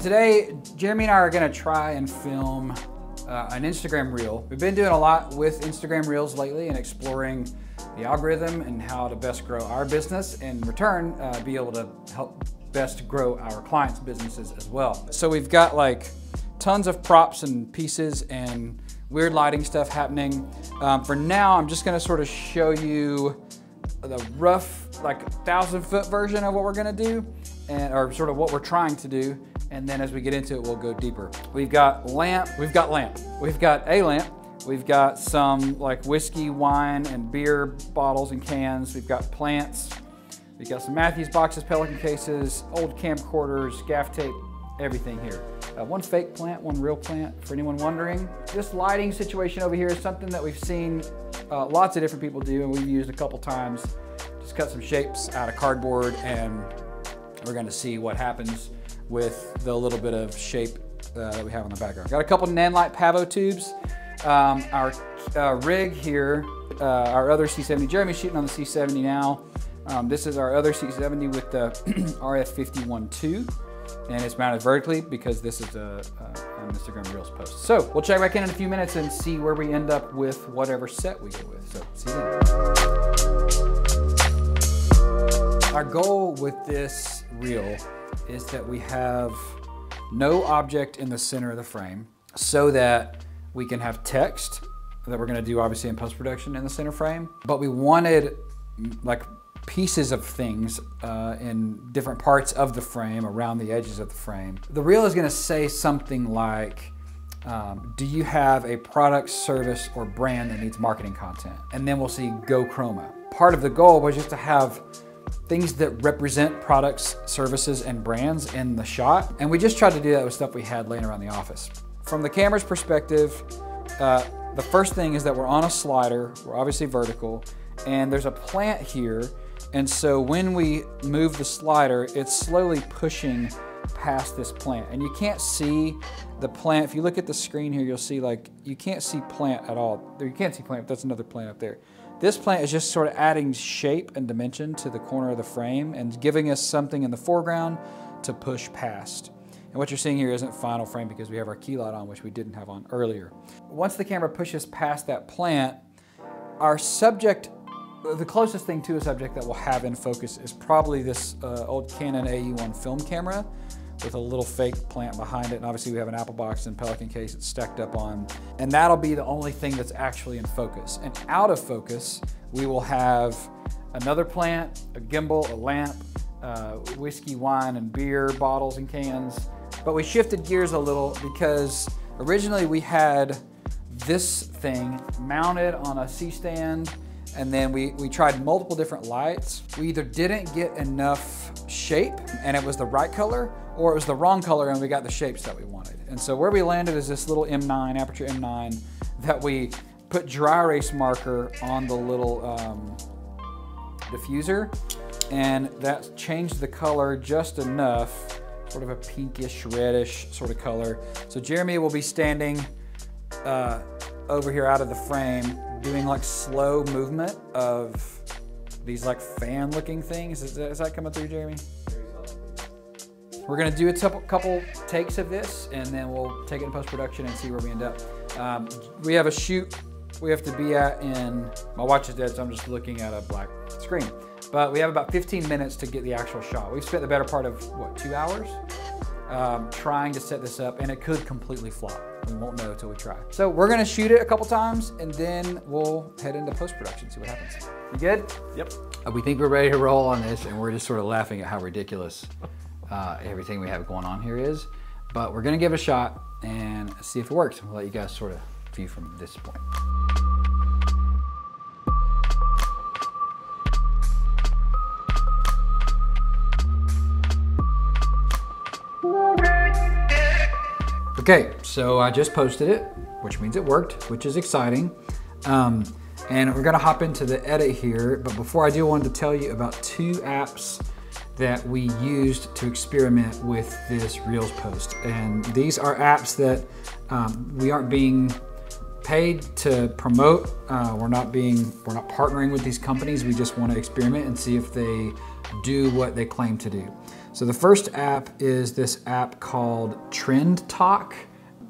today, Jeremy and I are gonna try and film an Instagram reel. We've been doing a lot with Instagram reels lately and exploring the algorithm and how to best grow our business, and in return, be able to help best grow our clients' businesses as well. So we've got like tons of props and pieces and weird lighting stuff happening. For now, I'm just gonna sort of show you the rough, like 1,000-foot version of what we're gonna do, or sort of what we're trying to do. And then as we get into it, we'll go deeper. We've got a lamp. We've got some like whiskey, wine, and beer bottles and cans. We've got plants. We've got some Matthews boxes, Pelican cases, old camcorders, gaff tape, everything here. One fake plant, one real plant, for anyone wondering. This lighting situation over here is something that we've seen lots of different people do, and we've used a couple times. Just cut some shapes out of cardboard, and we're gonna see what happens with the little bit of shape that we have on the background. Got a couple Nanlite Pavo tubes. Our rig here, our other C70, Jeremy's shooting on the C70 now. This is our other C70 with the RF51.2, and it's mounted vertically because this is an Instagram Reels post. So we'll check back in a few minutes and see where we end up with whatever set we go with. So see you then. Our goal with this reel is that we have no object in the center of the frame, so that we can have text that we're gonna do obviously in post-production in the center frame, but we wanted like pieces of things in different parts of the frame, around the edges of the frame. The reel is gonna say something like, do you have a product, service, or brand that needs marketing content? And then we'll see Go Chroma. Part of the goal was just to have things that represent products, services, and brands in the shot. And we just tried to do that with stuff we had laying around the office. From the camera's perspective, the first thing is that we're on a slider. We're obviously vertical, and there's a plant here. And so when we move the slider, it's slowly pushing past this plant. And you can't see the plant. If you look at the screen here, you'll see like, you can't see plant at all. You can't see plant, but that's another plant up there. This plant is just sort of adding shape and dimension to the corner of the frame and giving us something in the foreground to push past. And what you're seeing here isn't final frame because we have our key light on, which we didn't have on earlier. Once the camera pushes past that plant, our subject, the closest thing to a subject that we'll have in focus is probably this old Canon AE1 film camera with a little fake plant behind it. And obviously we have an Apple box and Pelican case it's stacked up on. And that'll be the only thing that's actually in focus. And out of focus, we will have another plant, a gimbal, a lamp, whiskey, wine, and beer bottles and cans. But we shifted gears a little because originally we had this thing mounted on a C-stand, and then we tried multiple different lights. We either didn't get enough shape and it was the right color, or it was the wrong color and we got the shapes that we wanted. And so where we landed is this little M9, aperture M9, that we put dry erase marker on the little diffuser, and that changed the color just enough, sort of a pinkish, reddish sort of color. So Jeremy will be standing over here out of the frame, doing like slow movement of these like fan looking things. Is that coming through, Jeremy? We're gonna do a couple takes of this, and then we'll take it in post-production and see where we end up. We have a shoot we have to be at in, my watch is dead, so I'm just looking at a black screen. But we have about 15 minutes to get the actual shot. We've spent the better part of, what, 2 hours? Trying to set this up, and it could completely flop. We won't know until we try. So we're gonna shoot it a couple times, and then we'll head into post-production, see what happens. You good? Yep. We think we're ready to roll on this, and we're just sort of laughing at how ridiculous everything we have going on here is. But we're gonna give it a shot and see if it works. We'll let you guys sort of view from this point. Okay, so I just posted it, which means it worked, which is exciting. And we're gonna hop into the edit here, but before I do, I wanted to tell you about 2 apps that we used to experiment with this Reels post. And these are apps that we aren't being paid to promote. We're not partnering with these companies. We just want to experiment and see if they do what they claim to do. So the first app is this app called Trend Talk.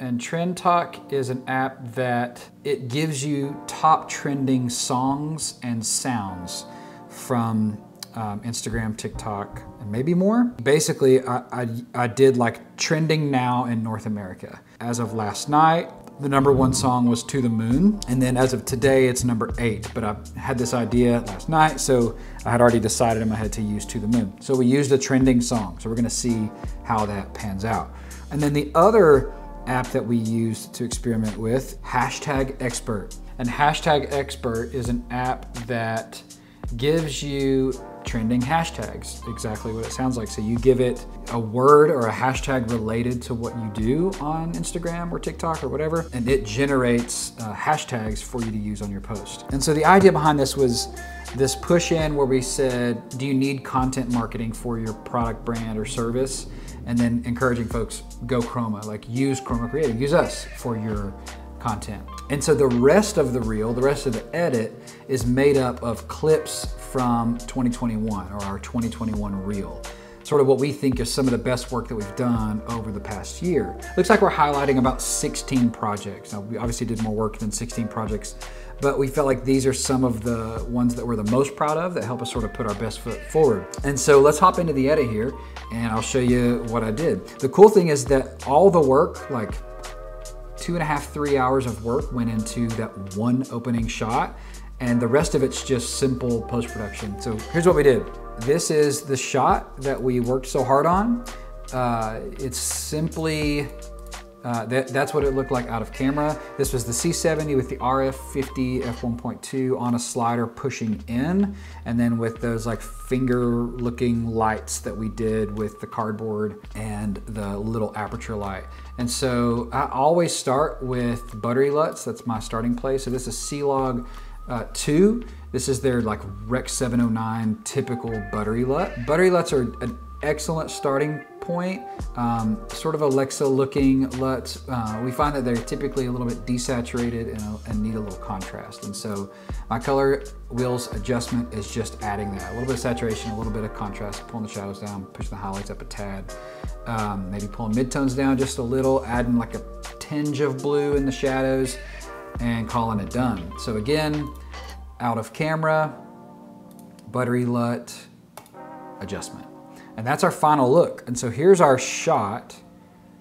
And Trend Talk is an app that it gives you top trending songs and sounds from Instagram, TikTok, and maybe more. Basically, I did like trending now in North America. As of last night, the #1 song was To the Moon. And then as of today, it's #8. But I had this idea last night, so I had already decided in my head to use To the Moon. So we used a trending song. So we're gonna see how that pans out. And then the other app that we used to experiment with, #Expert. And #Expert is an app that gives you trending hashtags, exactly what it sounds like. So you give it a word or a hashtag related to what you do on Instagram or TikTok or whatever, and it generates hashtags for you to use on your post. And so the idea behind this was this push in where we said, do you need content marketing for your product, brand, or service? And then encouraging folks, go Chroma, like use Chroma Creative, use us for your content. And so the rest of the reel, the rest of the edit is made up of clips from 2021 or our 2021 reel. Sort of what we think is some of the best work that we've done over the past year. Looks like we're highlighting about 16 projects. Now we obviously did more work than 16 projects, but we felt like these are some of the ones that we're the most proud of that help us sort of put our best foot forward. And so let's hop into the edit here and I'll show you what I did. The cool thing is that all the work, like 2.5, 3 hours of work went into that one opening shot, and the rest of it's just simple post-production. So here's what we did. This is the shot that we worked so hard on. It's simply, that's what it looked like out of camera. This was the C70 with the RF50 f1.2 on a slider pushing in, and then with those like finger looking lights that we did with the cardboard and the little aperture light. And so I always start with Buttery Luts. That's my starting place. So this is C-Log 2. This is their like Rec 709 typical Buttery Lut. Buttery Luts are an excellent starting point, sort of Alexa looking LUTs. We find that they're typically a little bit desaturated and need a little contrast. And so my color wheels adjustment is just adding that. A little bit of saturation, a little bit of contrast, pulling the shadows down, pushing the highlights up a tad, maybe pulling midtones down just a little, adding like a tinge of blue in the shadows, and calling it done. So again, out of camera, Buttery Lut, adjustment. And that's our final look. And so here's our shot.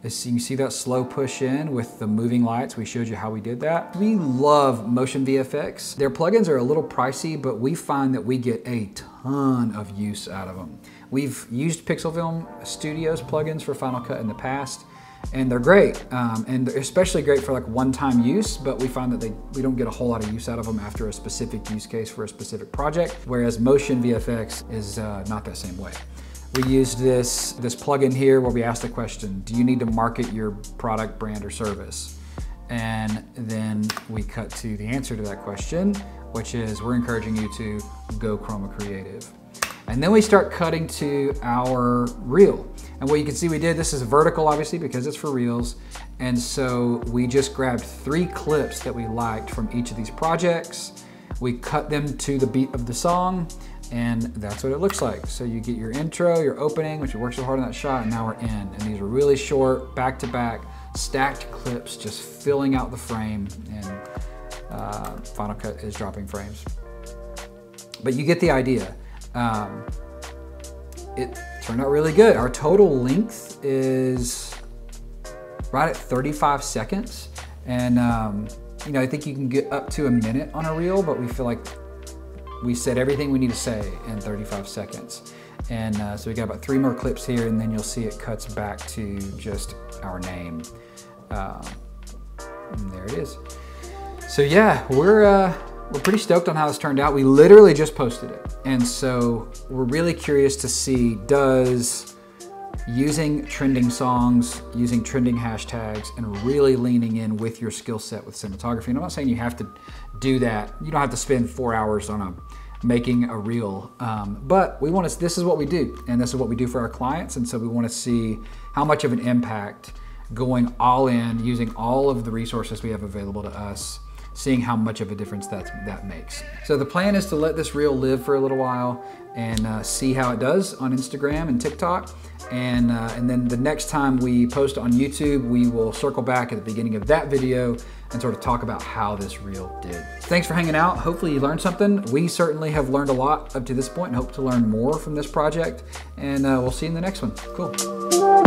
As you can see that slow push in with the moving lights. We showed you how we did that. We love Motion VFX. Their plugins are a little pricey, but we find that we get a ton of use out of them. We've used Pixel Film Studio's plugins for Final Cut in the past, and they're great. And they're especially great for like one-time use, but we find that we don't get a whole lot of use out of them after a specific use case for a specific project, whereas Motion VFX is not that same way. We used this plugin here where we asked the question, do you need to market your product, brand, or service? And then we cut to the answer to that question, which is we're encouraging you to go Chroma Creative. And then we start cutting to our reel. And what you can see we did, this is vertical obviously because it's for reels. And so we just grabbed 3 clips that we liked from each of these projects. We cut them to the beat of the song, and that's what it looks like. So you get your intro, your opening, which you worked so hard on that shot, and now we're in. And these are really short, back-to-back, stacked clips, just filling out the frame, and Final Cut is dropping frames. But you get the idea. It turned out really good. Our total length is right at 35 seconds. And you know, I think you can get up to a minute on a reel, but we feel like we said everything we need to say in 35 seconds. And so we got about 3 more clips here, and then you'll see it cuts back to just our name. And there it is. So yeah, we're pretty stoked on how this turned out. We literally just posted it. And so we're really curious to see, does using trending songs, using trending hashtags, and really leaning in with your skill set with cinematography. And I'm not saying you have to do that. You don't have to spend 4 hours on making a reel, but we want to, this is what we do, and this is what we do for our clients. And so we want to see how much of an impact going all in, using all of the resources we have available to us, seeing how much of a difference that makes. So the plan is to let this reel live for a little while and see how it does on Instagram and TikTok. And then the next time we post on YouTube, we will circle back at the beginning of that video and sort of talk about how this reel did. Thanks for hanging out. Hopefully you learned something. We certainly have learned a lot up to this point and hope to learn more from this project. And we'll see you in the next one. Cool.